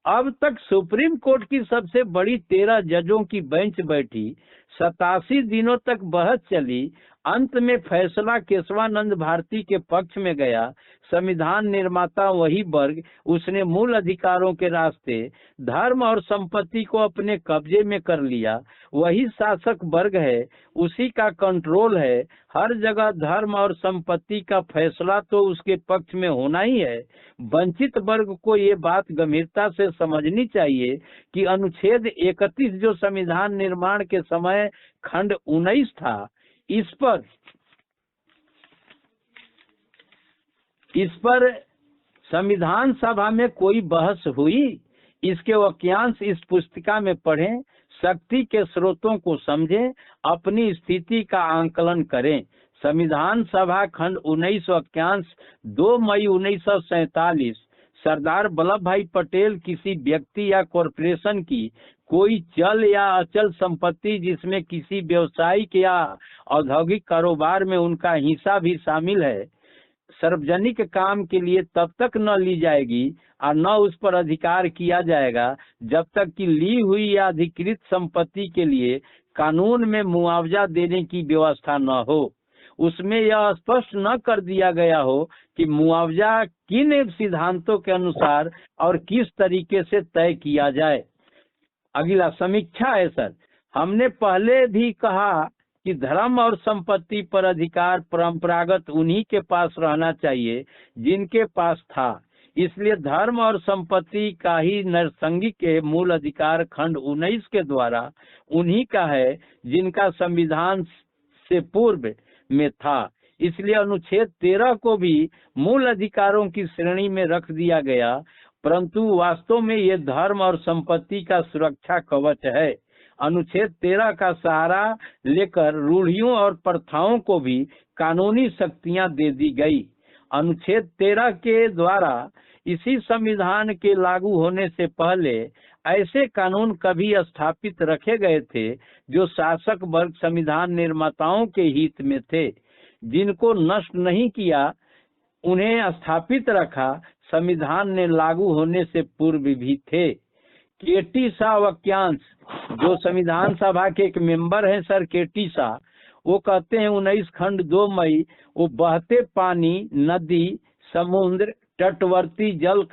अब तक supreme court की सबसे बड़ी 13 जजों की बेंच बैठी, 87 दिनों तक बहस चली, अंत में फैसला केशवानंद भारती के पक्ष में गया। संविधान निर्माता वही वर्ग, उसने मूल अधिकारों के रास्ते धर्म और संपत्ति को अपने कब्जे में कर लिया। वही शासक वर्ग है, उसी का कंट्रोल है। हर जगह धर्म और संपत्ति का फैसला तो उसके पक्ष में होना ही है। वंचित वर्ग को ये बात गंभीरता से समझनी चाहिए कि अनुच्छेद 31 जो संविधान निर्माण के समय खंड 19 था, इस पर संविधान सभा में कोई बहस हुई? इसके वाक्यांश इस पुस्तिका में पढ़ें, शक्ति के स्रोतों को समझें, अपनी स्थिति का आंकलन करें। संविधान सभा खंड 19 वाक्यांश 2 मई 1947। सरदार वल्लभ भाई पटेल किसी व्यक्ति या कॉरपोरेशन की कोई चल या अचल संपत्ति जिसमें किसी व्यवसायिक या औद्योगिक कारोबार में उनका हिस्सा भी शामिल है, सार्वजनिक काम के लिए तब तक न ली जाएगी और न उस पर अधिकार किया जाएगा जब तक कि ली हुई या अधिकृत संपत्ति के लिए कानून में मुआवजा देने की व्यवस्था न हो। उसमें यह स्पष्ट न कर दिया गया हो कि मुआवजा किन सिद्धांतों के अनुसार और किस तरीके से तय किया जाए। अगला समीक्षा है सर। हमने पहले भी कहा कि धर्म और संपत्ति पर अधिकार परंपरागत उन्हीं के पास रहना चाहिए जिनके पास था। इसलिए धर्म और संपत्ति का ही नरसंगी के मूल अधिकार खंड 19 के द्वारा उन्हीं का है जिनका संविधान से पूर्व में था। इसलिए अनुच्छेद 13 को भी मूल अधिकारों की श्रेणी में रख दिया गया, परंतु वास्तव में ये धर्म और संपत्ति का सुरक्षा कवच है। अनुच्छेद 13 का सहारा लेकर रूढ़ियों और प्रथाओं को भी कानूनी शक्तियां दे दी गई। अनुच्छेद 13 के द्वारा इसी संविधान के लागू होने से पहले ऐसे कानून कभी स्थापित रखे गए थे जो शासक वर्ग संविधान निर्माताओं के हित में थे। जिनको नष्ट नहीं किया, उन्हें स्थापित रखा, संविधान ने लागू होने से पूर्व भी थे। केटी शाह वाक्यांश, जो संविधान सभा के एक मेंबर हैं सर केटी शाह, वो कहते हैं 19 खंड 2 मई, वो बहते पानी, नदी, समुद्र, तटवर्ती जल,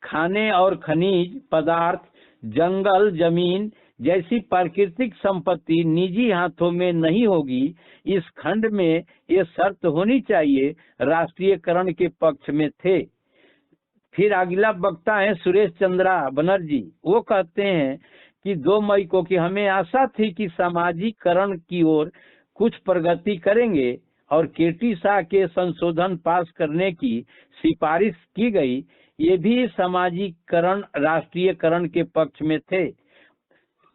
खाने और खनिज पदार्थ, जंगल, जमीन जैसी प्राकृतिक संपत्ति निजी हाथों में नहीं होगी। इस खंड में ये शर्त होनी चाहिए, राष्ट्रीयकरण के पक्ष में थे। फिर अगला वक्ता है सुरेश चंद्रा बनर्जी, वो कहते हैं कि 2 मई को कि हमें आशा थी कि सामाजिकरण की ओर कुछ प्रगति करेंगे और केटी शाह के संशोधन पास करने की सिफारिश की गई। ये भी सामाजिकरण राष्ट्रीयकरण के पक्ष में थे।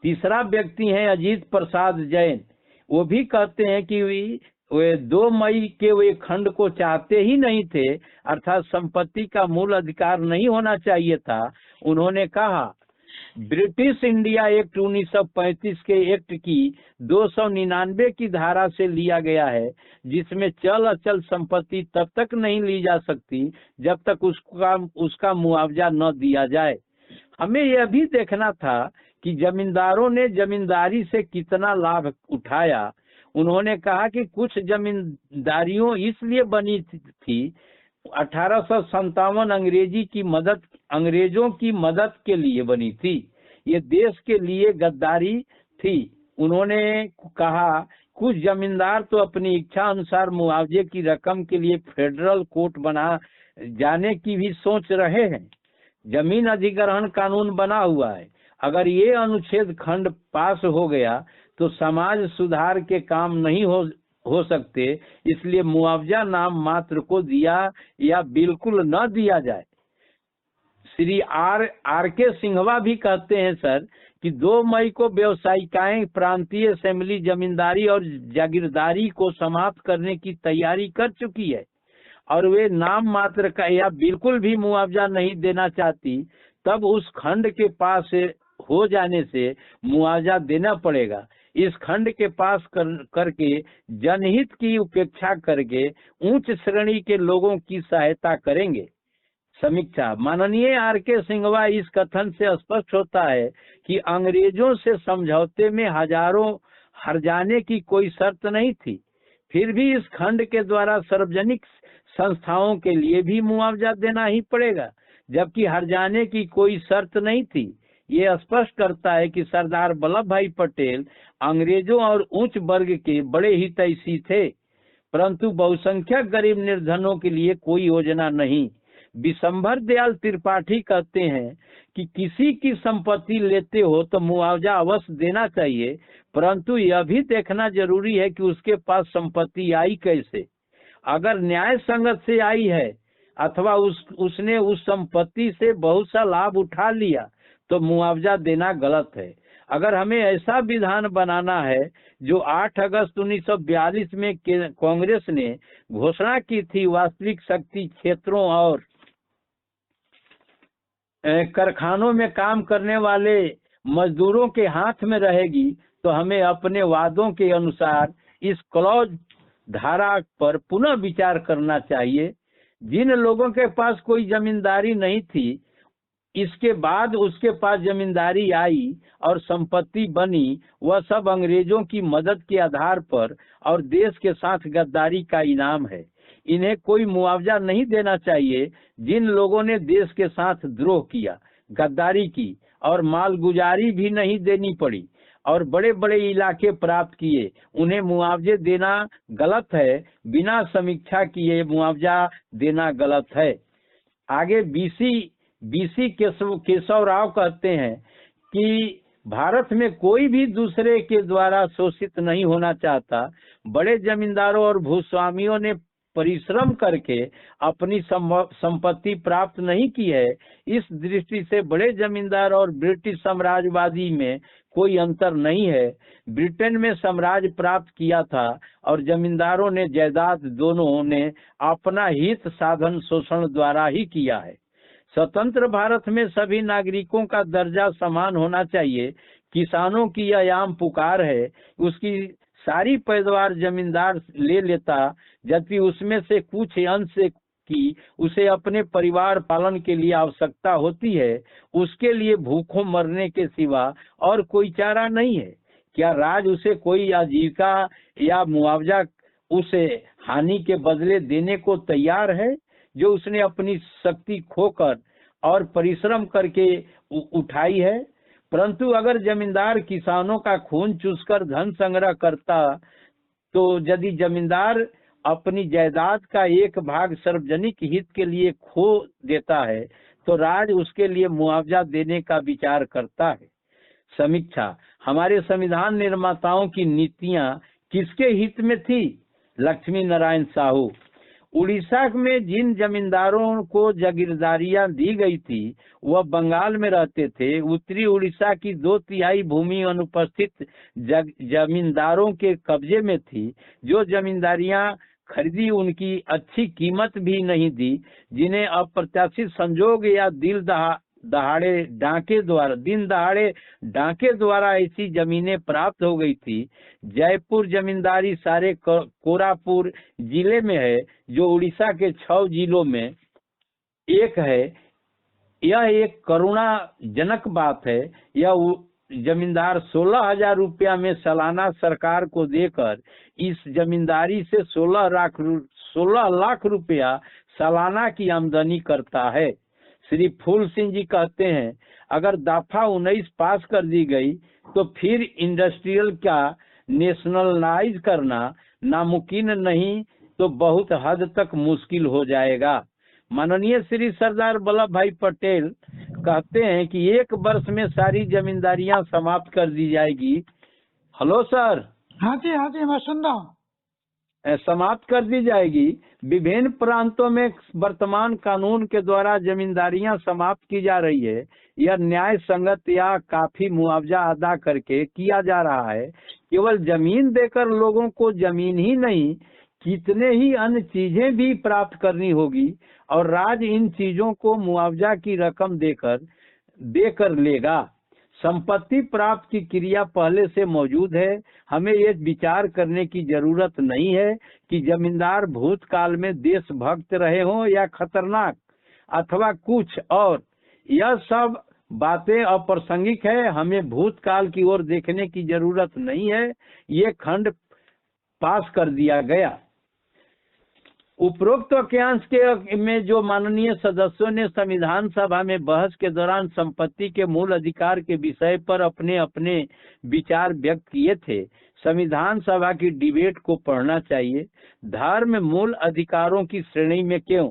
तीसरा व्यक्ति है अजीत प्रसाद जैन, वो भी कहते हैं कि वे 2 मई के वे खंड को चाहते ही नहीं थे, अर्थात संपत्ति का मूल अधिकार नहीं होना चाहिए था। उन्होंने कहा ब्रिटिश इंडिया एक्ट 1935 के एक्ट की 299 की धारा से लिया गया है, जिसमें चल अचल संपत्ति तब तक नहीं ली जा सकती जब तक उसका मुआवजा न दिया जाए। हमें यह भी देखना था कि जमींदारों ने जमींदारी से कितना लाभ उठाया। उन्होंने कहा कि कुछ जमींदारियों इसलिए बनी थी 1857 अंग्रेजों की मदद के लिए बनी थी, ये देश के लिए गद्दारी थी। उन्होंने कहा कुछ जमींदार तो अपनी इच्छा अनुसार मुआवजे की रकम के लिए फेडरल कोर्ट बना जाने की भी सोच रहे हैं। जमीन अधिग्रहण कानून बना हुआ है, अगर ये अनुच्छेद खंड पास हो गया तो समाज सुधार के काम नहीं हो सकते। इसलिए मुआवजा नाम मात्र को दिया या बिल्कुल न दिया जाए। श्री आर के सिंघवा भी कहते हैं सर कि 2 मई को व्यावसायिकाएं प्रांतीय असेंबली जमींदारी और जागीरदारी को समाप्त करने की तैयारी कर चुकी है और वे नाम मात्र का या बिल्कुल भी मुआवजा नहीं देना चाहती, तब उस खंड के पास हो जाने से मुआवजा देना पड़ेगा। इस खंड के पास करके जनहित की उपेक्षा करके उच्च श्रेणी के लोगों की सहायता करेंगे। समीक्षा। माननीय R.K. सिंघवा, इस कथन से स्पष्ट होता है कि अंग्रेजों से समझौते में हजारों हर जाने की कोई शर्त नहीं थी, फिर भी इस खंड के द्वारा सार्वजनिक संस्थाओं के लिए भी मुआवजा देना ही पड़ेगा, जबकि हर जाने की कोई शर्त नहीं थी। ये स्पष्ट करता है कि सरदार वल्लभ भाई पटेल अंग्रेजों और उच्च वर्ग के बड़े हितैषी थे, परंतु बहुसंख्यक गरीब निर्धनों के लिए कोई योजना नहीं। विशंभर दयाल त्रिपाठी कहते हैं कि किसी की संपत्ति लेते हो तो मुआवजा अवश्य देना चाहिए, परंतु यह भी देखना जरूरी है कि उसके पास संपत्ति आई कैसे। अगर न्याय संगत से आई है अथवा उसने उस संपत्ति से बहुत सा लाभ उठा लिया तो मुआवजा देना गलत है। अगर हमें ऐसा विधान बनाना है जो 8 अगस्त 1942 में कांग्रेस ने घोषणा की थी, वास्तविक शक्ति क्षेत्रों और कारखानों में काम करने वाले मजदूरों के हाथ में रहेगी, तो हमें अपने वादों के अनुसार इस क्लॉज धारा पर पुनः विचार करना चाहिए। जिन लोगों के पास कोई जमींदारी नहीं थी, इसके बाद उसके पास जमींदारी आई और संपत्ति बनी, वह सब अंग्रेजों की मदद के आधार पर और देश के साथ गद्दारी का इनाम है। इन्हें कोई मुआवजा नहीं देना चाहिए। जिन लोगों ने देश के साथ द्रोह किया, गद्दारी की और मालगुजारी भी नहीं देनी पड़ी और बड़े बड़े इलाके प्राप्त किए, उन्हें मुआवजे देना गलत है। बिना समीक्षा किए मुआवजा देना गलत है। आगे बीसी केशव राव कहते हैं कि भारत में कोई भी दूसरे के द्वारा शोषित नहीं होना चाहता। बड़े जमींदारों और भूस्वामियों ने परिश्रम करके अपनी संपत्ति प्राप्त नहीं की है। इस दृष्टि से बड़े जमींदार और ब्रिटिश साम्राज्यवादी में कोई अंतर नहीं है। ब्रिटेन में साम्राज्य प्राप्त किया था और जमींदारों ने जायदाद, दोनों ने अपना हित साधन शोषण द्वारा ही किया है। स्वतंत्र भारत में सभी नागरिकों का दर्जा समान होना चाहिए। किसानों की यह आम पुकार है, उसकी सारी पैदावार जमींदार ले लेता, जबकि उसमें से कुछ अंश की उसे अपने परिवार पालन के लिए आवश्यकता होती है। उसके लिए भूखों मरने के सिवा और कोई चारा नहीं है। क्या राज उसे कोई आजीविका या मुआवजा उसे हानि के बदले देने को तैयार है, जो उसने अपनी शक्ति खोकर और परिश्रम करके उठाई है? परंतु अगर जमींदार किसानों का खून चूसकर धन संग्रह करता, तो यदि जमींदार अपनी जायदाद का एक भाग सार्वजनिक हित के लिए खो देता है, तो राज उसके लिए मुआवजा देने का विचार करता है। समीक्षा। हमारे संविधान निर्माताओं की नीतियां किसके हित में थी? लक्ष्मी नारायण साहू। उड़ीसा में जिन जमींदारों को जागीरदारियां दी गई थी, वह बंगाल में रहते थे। उत्तरी उड़ीसा की 2/3 भूमि अनुपस्थित जमींदारों के कब्जे में थी। जो जमींदारियां खरीदी, उनकी अच्छी कीमत भी नहीं दी। जिन्हें अप्रत्याशित संजोग या दिन दहाड़े डाके द्वारा ऐसी जमीनें प्राप्त हो गई थी। जयपुर जमींदारी सारे कोरापुर जिले में है, जो उड़ीसा के 6 जिलों में एक है। यह एक करुणाजनक बात है। यह जमींदार 16,000 रुपया में सालाना सरकार को देकर इस जमींदारी से 16 लाख रुपया सालाना की आमदनी करता है। श्री फूल सिंह जी कहते हैं, अगर दफा 19 पास कर दी गई तो फिर इंडस्ट्रियल का नेशनलाइज करना नामुमकिन नहीं तो बहुत हद तक मुश्किल हो जाएगा। माननीय श्री सरदार वल्लभ भाई पटेल कहते हैं कि 1 वर्ष में सारी जमींदारियां समाप्त कर दी जाएगी। Hello sir. हाँ जी मैं सुन रहा हूँ। समाप्त कर दी जाएगी। विभिन्न प्रांतों में वर्तमान कानून के द्वारा जमींदारियां समाप्त की जा रही है। यह न्याय संगत या काफी मुआवजा अदा करके किया जा रहा है। केवल जमीन देकर लोगों को जमीन ही नहीं, कितने ही अन्य चीजें भी प्राप्त करनी होगी और राज इन चीजों को मुआवजा की रकम देकर लेगा। संपत्ति प्राप्त की क्रिया पहले से मौजूद है। हमें ये विचार करने की जरूरत नहीं है कि जमींदार भूतकाल में देशभक्त रहे हों या खतरनाक। अथवा कुछ और, यह सब बातें अप्रासंगिक है। हमें भूतकाल की ओर देखने की जरूरत नहीं है। ये खंड पास कर दिया गया। उपरोक्त वाक्यांश के में जो माननीय सदस्यों ने संविधान सभा में बहस के दौरान संपत्ति के मूल अधिकार के विषय पर अपने अपने विचार व्यक्त किए थे, संविधान सभा की डिबेट को पढ़ना चाहिए। धर्म मूल अधिकारों की श्रेणी में क्यों?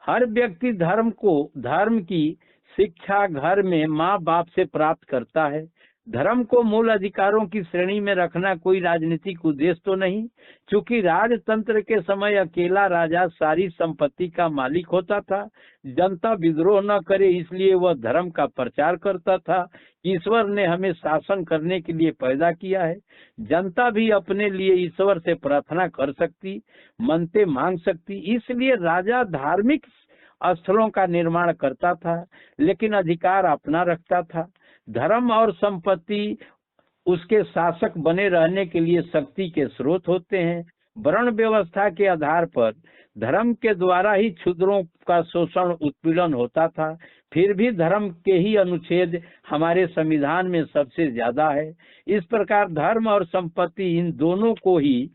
हर व्यक्ति धर्म की शिक्षा घर में माँ बाप से प्राप्त करता है। धर्म को मूल अधिकारों की श्रेणी में रखना कोई राजनीतिक उद्देश्य तो नहीं। चूंकि राजतंत्र के समय अकेला राजा सारी संपत्ति का मालिक होता था, जनता विद्रोह न करे इसलिए वह धर्म का प्रचार करता था। ईश्वर ने हमें शासन करने के लिए पैदा किया है। जनता भी अपने लिए ईश्वर से प्रार्थना कर सकती, मन्नतें मांग सकती। इसलिए राजा धार्मिक स्थलों का निर्माण करता था, लेकिन अधिकार अपना रखता था। धर्म और संपत्ति उसके शासक बने रहने के लिए शक्ति के स्रोत होते हैं। वर्ण व्यवस्था के आधार पर धर्म के द्वारा ही क्षुद्रों का शोषण उत्पीड़न होता था। फिर भी धर्म के ही अनुच्छेद हमारे संविधान में सबसे ज्यादा है। इस प्रकार धर्म और संपत्ति इन दोनों को ही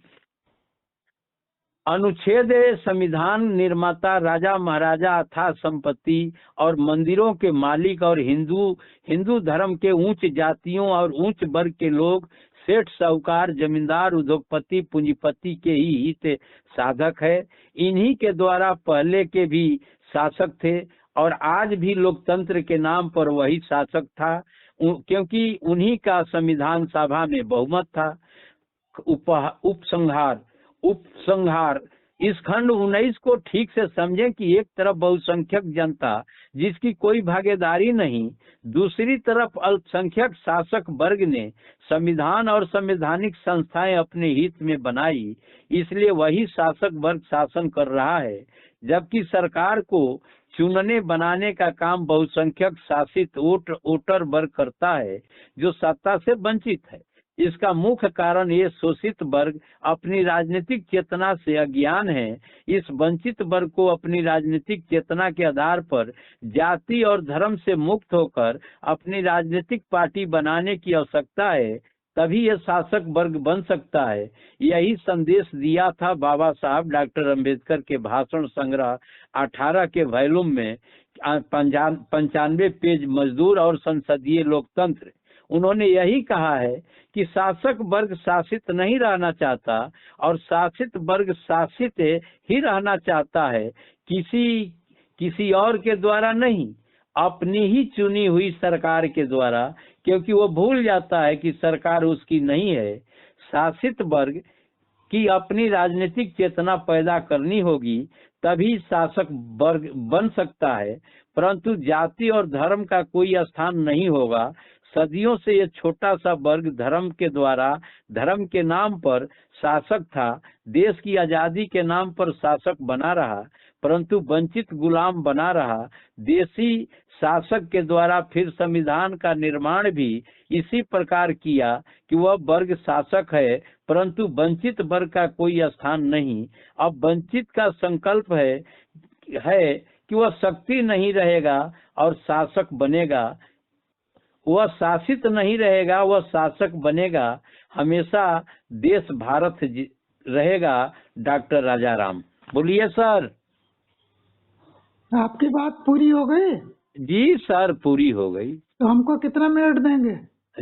अनुच्छेद संविधान निर्माता राजा महाराजा अथवा संपत्ति और मंदिरों के मालिक और हिंदू धर्म के उच्च जातियों और उच्च वर्ग के लोग, सेठ साहूकार जमींदार उद्योगपति पूंजीपति के ही हित साधक है। इन्हीं के द्वारा पहले के भी शासक थे और आज भी लोकतंत्र के नाम पर वही शासक था, क्योंकि उन्हीं का संविधान सभा में बहुमत था। उपसंहार इस खंड 19 को ठीक से समझें कि एक तरफ बहुसंख्यक जनता जिसकी कोई भागीदारी नहीं, दूसरी तरफ अल्पसंख्यक शासक वर्ग ने संविधान और संवैधानिक संस्थाएं अपने हित में बनाई, इसलिए वही शासक वर्ग शासन कर रहा है। जबकि सरकार को चुनने बनाने का काम बहुसंख्यक शासित वोटर वर्ग करता है जो सत्ता से वंचित है। इसका मुख्य कारण ये शोषित वर्ग अपनी राजनीतिक चेतना से अज्ञान है। इस वंचित वर्ग को अपनी राजनीतिक चेतना के आधार पर जाति और धर्म से मुक्त होकर अपनी राजनीतिक पार्टी बनाने की आवश्यकता है, तभी यह शासक वर्ग बन सकता है। यही संदेश दिया था बाबा साहब डॉक्टर अंबेडकर के भाषण संग्रह 18 के वॉल्यूम में 95 पेज मजदूर और संसदीय लोकतंत्र। उन्होंने यही कहा है कि शासक वर्ग शासित नहीं रहना चाहता और शासित वर्ग शासित ही रहना चाहता है, किसी और के द्वारा नहीं, अपनी ही चुनी हुई सरकार के द्वारा, क्योंकि वो भूल जाता है कि सरकार उसकी नहीं है। शासित वर्ग की अपनी राजनीतिक चेतना पैदा करनी होगी, तभी शासक वर्ग बन सकता है, परंतु जाति और धर्म का कोई स्थान नहीं होगा। सदियों से ये छोटा सा वर्ग धर्म के द्वारा, धर्म के नाम पर शासक था, देश की आजादी के नाम पर शासक बना रहा, परंतु वंचित गुलाम बना रहा। देशी शासक के द्वारा फिर संविधान का निर्माण भी इसी प्रकार किया कि वह वर्ग शासक है, परंतु वंचित वर्ग का कोई स्थान नहीं। अब वंचित का संकल्प है कि वह शक्ति नहीं रहेगा और शासक बनेगा, वह शासित नहीं रहेगा, वह शासक बनेगा। हमेशा देश भारत रहेगा। डॉक्टर राजाराम। बोलिए सर। आपकी बात पूरी हो गई? जी सर, पूरी हो गई। तो हमको कितना मिनट देंगे?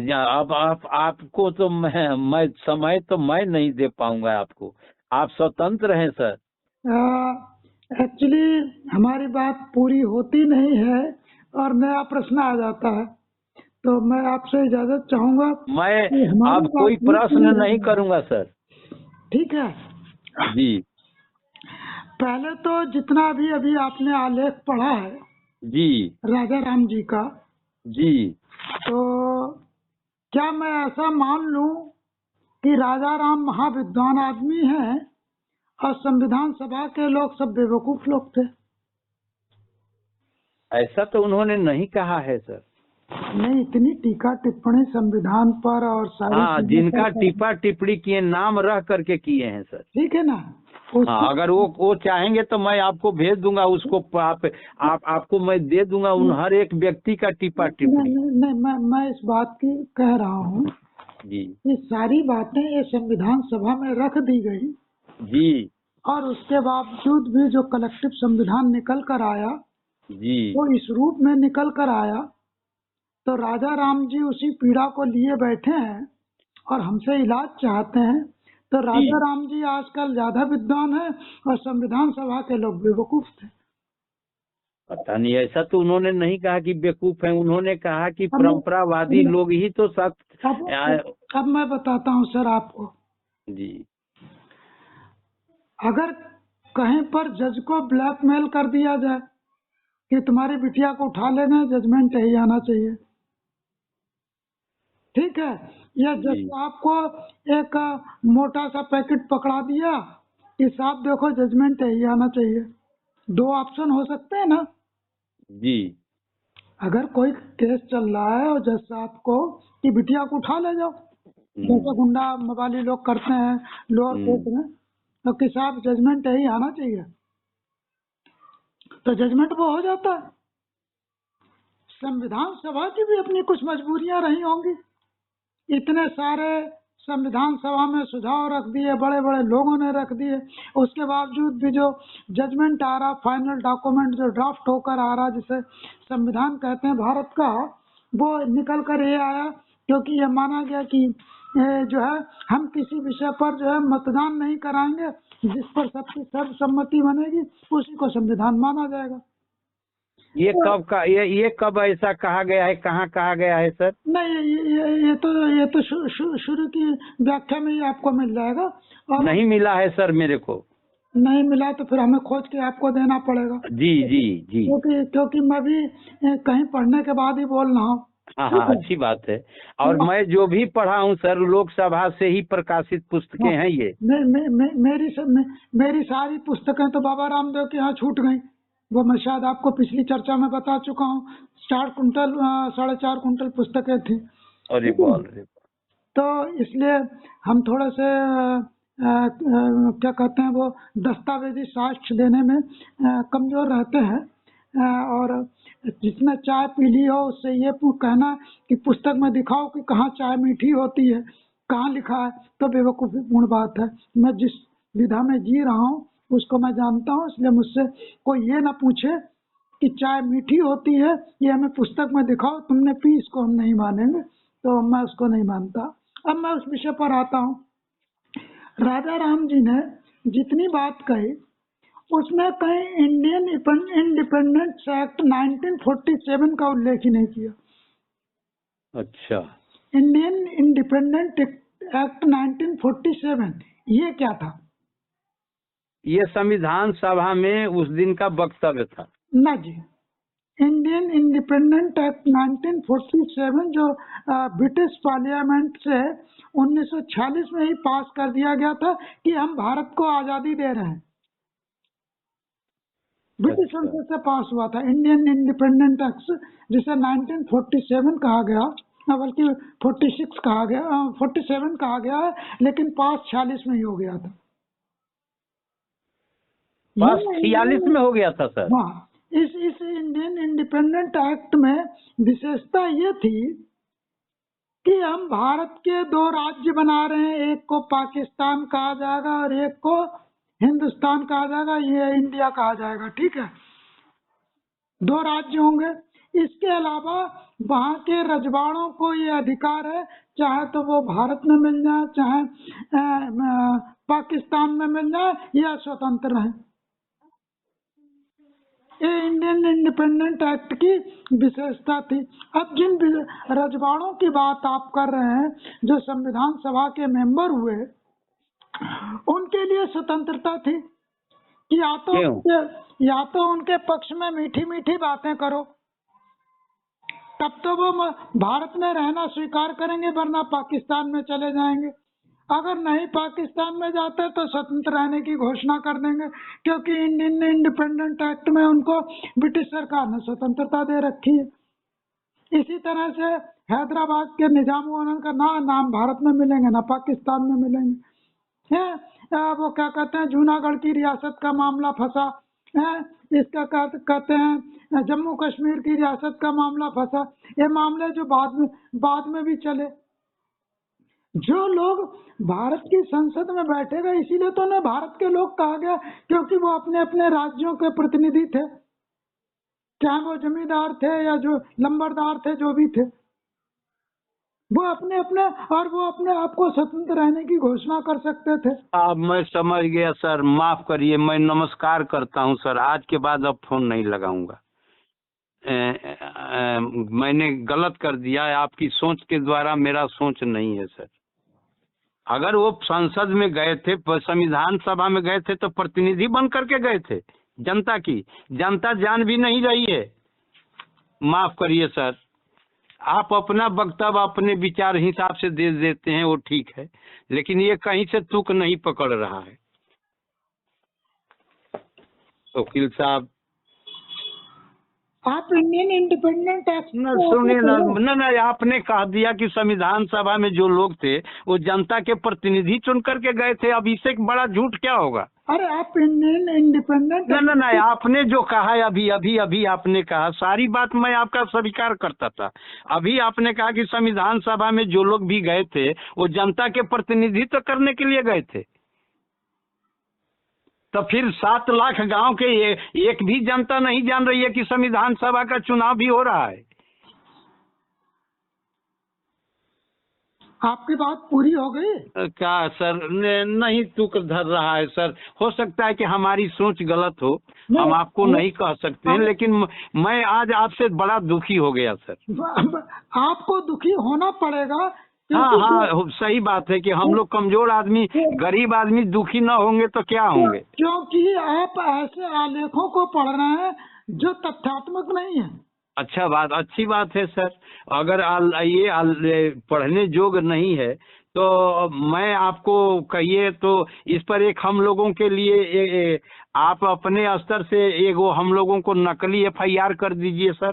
अब आपको तो मैं समय तो मैं नहीं दे पाऊंगा आपको, आप स्वतंत्र हैं सर। एक्चुअली हमारी बात पूरी होती नहीं है और नया प्रश्न आ जाता है, तो मैं आपसे इजाजत चाहूंगा। मैं अब कोई प्रश्न नहीं करूंगा सर। ठीक है जी। पहले तो जितना भी अभी आपने आलेख पढ़ा है जी राजाराम जी का, जी, तो क्या मैं ऐसा मान लूं कि राजाराम महाविद्वान आदमी हैं और संविधान सभा के लोग सब बेवकूफ लोग थे? ऐसा तो उन्होंने नहीं कहा है सर। नहीं, इतनी टीका टिप्पणी संविधान पर और सारी जिनका टिप्पणी किए नाम रह करके किए हैं सर। ठीक है ना। हाँ, अगर वो चाहेंगे तो मैं आपको भेज दूंगा उसको, आपको मैं दे दूंगा उन हर एक व्यक्ति का टीपा टिप्पणी। नहीं, मैं इस बात की कह रहा हूँ, जी ये सारी बातें ये संविधान सभा में रख दी गई, जी और उसके बावजूद भी जो कलेक्टिव संविधान निकल कर आया जी वो इस रूप में निकल कर आया। तो राजा राम जी उसी पीड़ा को लिए बैठे हैं और हमसे इलाज चाहते हैं। तो राजा जी। राम जी आजकल ज्यादा विद्वान है और संविधान सभा के लोग बेवकूफ थे। पता नहीं, ऐसा तो उन्होंने नहीं कहा कि बेवकूफ है, उन्होंने कहा कि अब परंपरावादी लोग ही तो सख्त। अब मैं बताता हूँ सर आपको, जी अगर कहीं पर जज को ब्लैकमेल कर दिया जाए कि तुम्हारी बिटिया को उठा लेना, जजमेंट यही आना चाहिए, ठीक है। या जज जी साहब को एक मोटा सा पैकेट पकड़ा दिया कि साहब देखो जजमेंट यही आना चाहिए, दो ऑप्शन हो सकते हैं ना। जी। अगर कोई केस चल रहा है और जज साहब को कि बिटिया को उठा ले जाओ, जैसे गुंडा मवाली लोग करते हैं लोअर कोर्ट में, तो कि साहब जजमेंट यही आना चाहिए, तो जजमेंट वो हो जाता है। संविधान सभा की भी अपनी कुछ मजबूरियां रही होंगी, इतने सारे संविधान सभा में सुझाव रख दिए, बड़े बड़े लोगों ने रख दिए, उसके बावजूद भी जो जजमेंट आ रहा, फाइनल डॉक्यूमेंट जो ड्राफ्ट होकर आ रहा, जिसे संविधान कहते हैं भारत का, वो निकल कर ये आया क्योंकि ये माना गया कि जो है हम किसी विषय पर जो है मतदान नहीं कराएंगे, जिस पर सबकी सर्वसम्मति बनेगी उसी को संविधान माना जाएगा। ये कब का, ये कब ऐसा कहा गया है, कहाँ कहा गया है सर? नहीं, ये तो शुरू की व्याख्या में ही आपको मिल जाएगा, और नहीं मिला है सर मेरे को। नहीं मिला तो फिर हमें खोज के आपको देना पड़ेगा, जी जी जी। क्योंकि मैं भी कहीं पढ़ने के बाद ही बोल रहा हूँ। हाँ हाँ, अच्छी बात है। और मैं जो भी पढ़ा हूँ सर, लोकसभा से ही प्रकाशित पुस्तकें हैं ये। मेरी सारी पुस्तकें तो बाबा रामदेव के यहाँ छूट गई, वो मैं शायद आपको पिछली चर्चा में बता चुका हूँ। 4 कुंटल 4.5 कुंटल पुस्तकें थी। अरे बोल रहे। तो इसलिए हम थोड़े से क्या कहते हैं वो दस्तावेजी साक्ष्य देने में कमजोर रहते हैं, और जिसने चाय पी ली हो उससे ये कहना कि पुस्तक में दिखाओ कि कहाँ चाय मीठी होती है, कहाँ लिखा है, तो बेवकूफ़ीपूर्ण बात है। मैं जिस विधा में जी रहा हूँ उसको मैं जानता हूँ, इसलिए मुझसे कोई ये ना पूछे कि चाय मीठी होती है, ये हमें पुस्तक में दिखाओ, तुमने पी, इसको हम नहीं मानेंगे, तो मैं उसको नहीं मानता। अब मैं उस विषय पर आता हूँ। राजा राम जी ने जितनी बात कही उसमें कहीं इंडियन इंडिपेंडेंस एक्ट 1947 का उल्लेख ही नहीं किया। अच्छा, इंडियन इंडिपेंडेंट एक्ट 1947 ये क्या था? ये संविधान सभा में उस दिन का वक्तव्य था ना जी, इंडियन इंडिपेंडेंट एक्ट 1947 जो ब्रिटिश पार्लियामेंट से 1946 में ही पास कर दिया गया था कि हम भारत को आजादी दे रहे हैं, ब्रिटिश संसद से पास हुआ था इंडियन इंडिपेंडेंट एक्ट, जिसे 1947 कहा गया, बल्कि 46 कहा गया, 47 कहा गया है, लेकिन पास 46 में ही हो गया था। पास 46 में हो गया था सर। हाँ, इस इंडियन इंडिपेंडेंट एक्ट में विशेषता ये थी कि हम भारत के 2 राज्य बना रहे हैं, एक को पाकिस्तान कहा जाएगा और एक को हिंदुस्तान कहा जाएगा, ये इंडिया कहा जाएगा, ठीक है, 2 राज्य होंगे। इसके अलावा वहाँ के रजवाड़ों को ये अधिकार है, चाहे तो वो भारत में मिल जाए, चाहे पाकिस्तान में मिल जाए, या स्वतंत्र है। ये इंडियन इंडिपेंडेंट एक्ट की विशेषता थी। अब जिन रजवाड़ों की बात आप कर रहे हैं जो संविधान सभा के मेंबर हुए, उनके लिए स्वतंत्रता थी कि या तो उनके पक्ष में मीठी मीठी बातें करो, तब तो वो भारत में रहना स्वीकार करेंगे, वरना पाकिस्तान में चले जाएंगे। अगर नहीं पाकिस्तान में जाते तो स्वतंत्र रहने की घोषणा कर देंगे, क्योंकि इंडियन इंडिपेंडेंट एक्ट में उनको ब्रिटिश सरकार ने स्वतंत्रता दे रखी है। इसी तरह से हैदराबाद के निजामुद्दीन का नाम भारत में मिलेंगे ना पाकिस्तान में मिलेंगे। है। वो क्या कहते हैं, जूनागढ़ की रियासत का मामला फंसा है, इसका कहते हैं जम्मू कश्मीर की रियासत का मामला फंसा। ये मामले जो बाद में भी चले। जो लोग भारत की संसद में बैठे गए, इसीलिए तो उन्हें भारत के लोग कहा गया, क्योंकि वो अपने अपने राज्यों के प्रतिनिधि थे, चाहे वो जमींदार थे या जो लंबरदार थे, जो भी थे, वो अपने अपने आप को स्वतंत्र रहने की घोषणा कर सकते थे। अब मैं समझ गया सर, माफ करिए, मैं नमस्कार करता हूं सर, आज के बाद अब फोन नहीं लगाऊंगा। मैंने गलत कर दिया है, आपकी सोच के द्वारा, मेरा सोच नहीं है सर। अगर वो संसद में गए थे, संविधान सभा में गए थे, तो प्रतिनिधि बन करके गए थे जनता की। जनता जान भी नहीं रही है। माफ करिए सर, आप अपना वक्तव्य अपने विचार हिसाब से दे देते हैं, वो ठीक है, लेकिन ये कहीं से तुक नहीं पकड़ रहा है। वकील साहब, आप इंडियन इंडिपेंडेंट एक्ट सुनिए ना, आपने कह दिया कि संविधान सभा में जो लोग थे वो जनता के प्रतिनिधि चुन करके गए थे। अब इससे बड़ा झूठ क्या होगा? अरे आप इंडियन इंडिपेंडेंट ना, आपने जो कहा है अभी आपने कहा, सारी बात मैं आपका स्वीकार करता था। अभी आपने कहा कि संविधान सभा में जो लोग भी गए थे वो जनता के प्रतिनिधित्व करने के लिए गए थे। तो फिर 7 लाख गांव के एक भी जनता नहीं जान रही है कि संविधान सभा का चुनाव भी हो रहा है। आपकी बात पूरी हो गई क्या सर? नहीं तुक धर रहा है सर। हो सकता है कि हमारी सोच गलत हो, हम आपको नहीं कह सकते हैं, लेकिन मैं आज आपसे बड़ा दुखी हो गया सर। आपको दुखी होना पड़ेगा। हाँ, सही बात है कि हम लोग कमजोर आदमी, गरीब आदमी दुखी ना होंगे तो क्या होंगे? क्योंकि आप ऐसे आलेखों को पढ़ रहे हैं जो तथ्यात्मक नहीं है। अच्छी बात है सर। अगर ये पढ़ने योग्य नहीं है तो मैं आपको कहिए तो इस पर एक हम लोगों के लिए आप अपने स्तर से एक हम लोगों को नकली FIR कर दीजिए सर।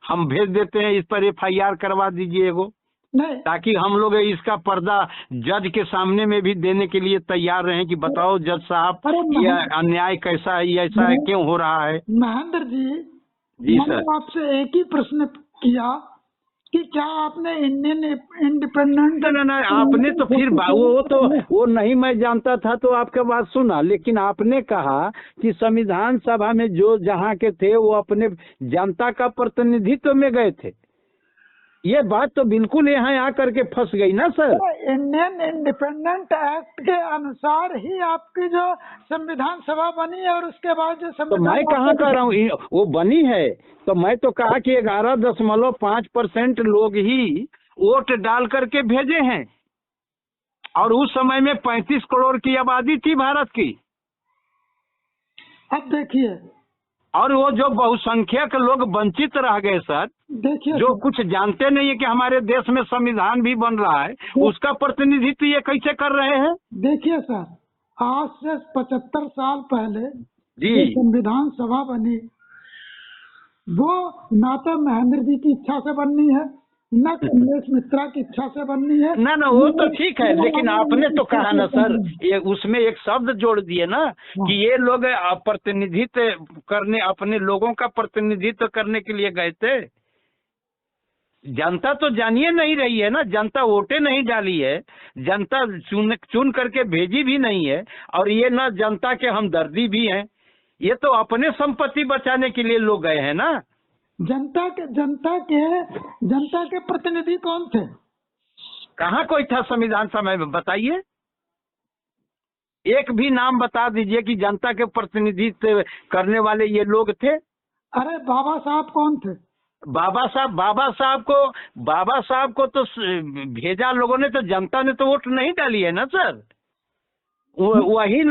हम भेज देते हैं, इस पर FIR करवा दीजिए एगो, ताकि हम लोग इसका पर्दा जज के सामने में भी देने के लिए तैयार रहें कि बताओ जज साहब, यह अन्याय कैसा है, ऐसा है, क्यों हो रहा है। महेंद्र जी सर, आपसे एक ही प्रश्न किया कि क्या आपने इंडियन इंडिपेंडेंट ना, आपने तो फिर वो नहीं मैं जानता था तो आपका बात सुना, लेकिन आपने कहा कि संविधान सभा में जो जहाँ के थे वो अपने जनता का प्रतिनिधित्व में गए थे। ये बात तो बिल्कुल यहाँ आकर के फंस गई ना सर। इंडियन इंडिपेंडेंट एक्ट के अनुसार ही आपकी जो संविधान सभा बनी और उसके बाद जो तो मैं कहाँ कह रहा हूँ वो बनी है, तो मैं तो कहा कि 11.5% लोग ही वोट डाल करके भेजे हैं, और उस समय में 35 करोड़ की आबादी थी भारत की। अब देखिए, और वो जो बहुसंख्यक लोग वंचित रह गए सर, देखिए जो कुछ जानते नहीं है कि हमारे देश में संविधान भी बन रहा है, उसका प्रतिनिधित्व ये कैसे कर रहे हैं? देखिए सर, आज से 75 साल पहले जी संविधान सभा बनी, वो ना तो महेंद्र जी की इच्छा से बननी है, न कमलेश मित्रा की इच्छा से बननी है। ना वो तो ठीक है, लेकिन आपने तो कहा ना सर, ये उसमें एक शब्द जोड़ दिए ना कि ये लोग प्रतिनिधित्व करने, अपने लोगों का प्रतिनिधित्व करने के लिए गए थे। जनता तो जानिए नहीं रही है ना, जनता वोटे नहीं डाली है, जनता चुन करके भेजी भी नहीं है, और ये ना जनता के हमदर्दी भी हैं, ये तो अपने संपत्ति बचाने के लिए लोग गए हैं ना। जनता के प्रतिनिधि कौन थे? कहाँ कोई था संविधान सभा में? बताइए, एक भी नाम बता दीजिए कि जनता के प्रतिनिधित्व करने वाले ये लोग थे। अरे बाबा साहब कौन थे? बाबा साहब को तो भेजा लोगों ने, तो जनता ने तो वोट नहीं डाली है ना सर। वही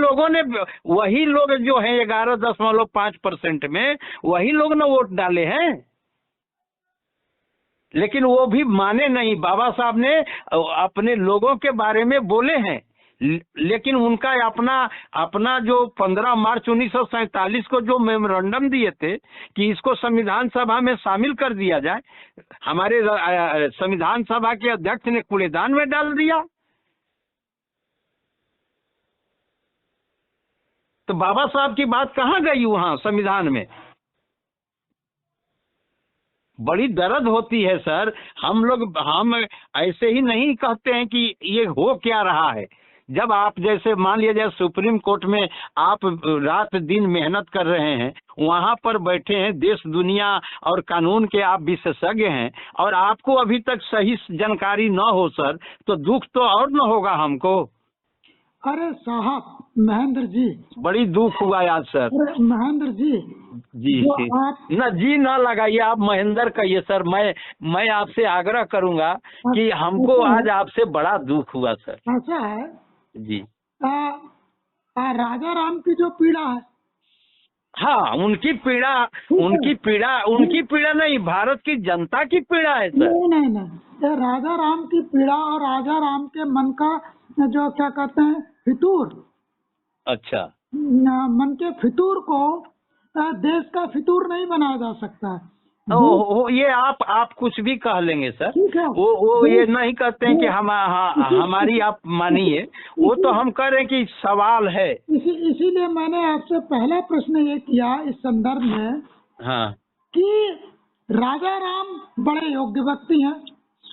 लोग जो हैं 11.5% में, वही लोग ना वोट डाले हैं, लेकिन वो भी माने नहीं। बाबा साहब ने अपने लोगों के बारे में बोले हैं, लेकिन उनका अपना जो 15 मार्च 1947 को जो मेमोरेंडम दिए थे कि इसको संविधान सभा में शामिल कर दिया जाए, हमारे संविधान सभा के अध्यक्ष ने कूड़ेदान में डाल दिया। तो बाबा साहब की बात कहाँ गई वहाँ संविधान में? बड़ी दर्द होती है सर। हम ऐसे ही नहीं कहते हैं कि ये हो क्या रहा है। जब आप जैसे मान लीजिए सुप्रीम कोर्ट में आप रात दिन मेहनत कर रहे हैं, वहाँ पर बैठे हैं, देश दुनिया और कानून के आप विशेषज्ञ हैं, और आपको अभी तक सही जानकारी न हो सर, तो दुख तो और न होगा हमको। अरे साहब महेंद्र जी, बड़ी दुख हुआ आज सर। अरे महेंद्र जी, जी जो जी, आप न जी ना लगाइए, आप महेंद्र कहिए सर। मैं आपसे आग्रह करूंगा कि हमको आज आपसे बड़ा दुख हुआ सर। ऐसा है जी राजा राम की जो पीड़ा है, हाँ, उनकी पीड़ा नहीं, भारत की जनता की पीड़ा है सर। नहीं, ये राजा राम की पीड़ा और राजा राम के मन का जो क्या कहते हैं फितूर, अच्छा, मन के फितूर को देश का फितूर नहीं बनाया जा सकता है। ये आप कुछ भी कह लेंगे सर। ठीक है, वो ये नहीं कहते हैं कि हमारी आप मानिए, वो तो हम कह रहे हैं कि सवाल है। इसीलिए मैंने आपसे पहला प्रश्न ये किया इस संदर्भ में, हाँ, कि राजा राम बड़े योग्य व्यक्ति हैं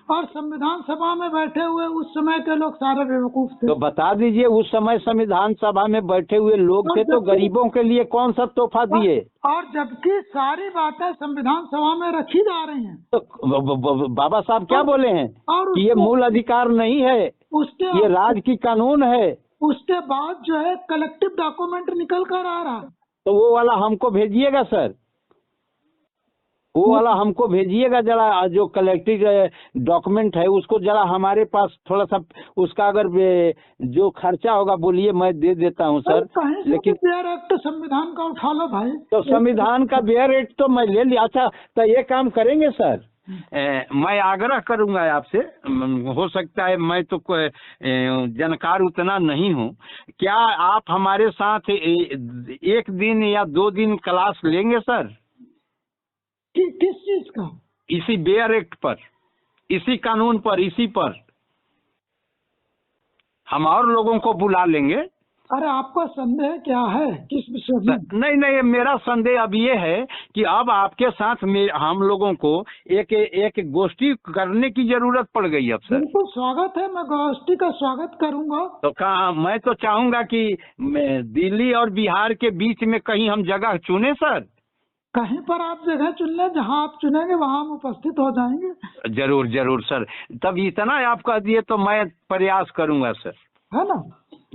और संविधान सभा में बैठे हुए उस समय के लोग सारे बेवकूफ थे। तो बता दीजिए, उस समय संविधान सभा में बैठे हुए लोग थे तो गरीबों के लिए कौन सा तोहफा दिए? और जबकि सारी बातें संविधान सभा में रखी जा रही हैं, तो बाबा साहब क्या बोले हैं और कि ये मूल अधिकार नहीं है, ये राज की कानून है। उसके बाद जो है कलेक्टिव डॉक्यूमेंट निकल कर आ रहा है। तो वो वाला हमको भेजिएगा सर, वो वाला हमको भेजिएगा जरा, जो कलेक्टिव डॉक्यूमेंट है उसको जरा हमारे पास थोड़ा सा, उसका अगर जो खर्चा होगा बोलिए, मैं दे देता हूँ सर। लेकिन बेयर एक्ट संविधान का उठा लो भाई। तो संविधान का बेयर एक्ट तो मैं ले लिया। अच्छा, तो ये काम करेंगे सर, मैं आग्रह करूंगा आपसे, हो सकता है मैं तो जानकार उतना नहीं हूँ, क्या आप हमारे साथ एक दिन या 2 दिन क्लास लेंगे सर? किस चीज का? इसी बेयर एक्ट पर, इसी कानून पर, इसी पर हम और लोगों को बुला लेंगे। अरे आपका संदेह क्या है, किस विषय में? नहीं, मेरा संदेह अब ये है कि अब आपके साथ हम लोगों को एक गोष्ठी करने की जरूरत पड़ गई अब सर। बिल्कुल स्वागत है, मैं गोष्ठी का स्वागत करूंगा। तो कहाँ, मैं तो चाहूंगा कि दिल्ली और बिहार के बीच में कहीं हम जगह चुने सर। कहीं पर आप जगह चुन लें, जहाँ आप चुनेंगे वहाँ हम उपस्थित हो जाएंगे। जरूर सर, तब इतना आप कह दिए तो मैं प्रयास करूंगा सर, है ना?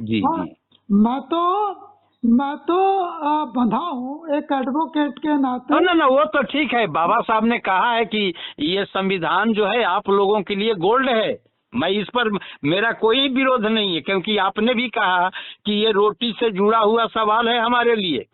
जी हाँ, जी। मैं तो बंधा हूँ एक एडवोकेट के नाते। ना, वो तो ठीक है। बाबा साहब ने कहा है कि ये संविधान जो है आप लोगों के लिए गोल्ड है, मैं इस पर मेरा कोई विरोध नहीं है, क्योंकि आपने भी कहा कि ये रोटी से जुड़ा हुआ सवाल है हमारे लिए,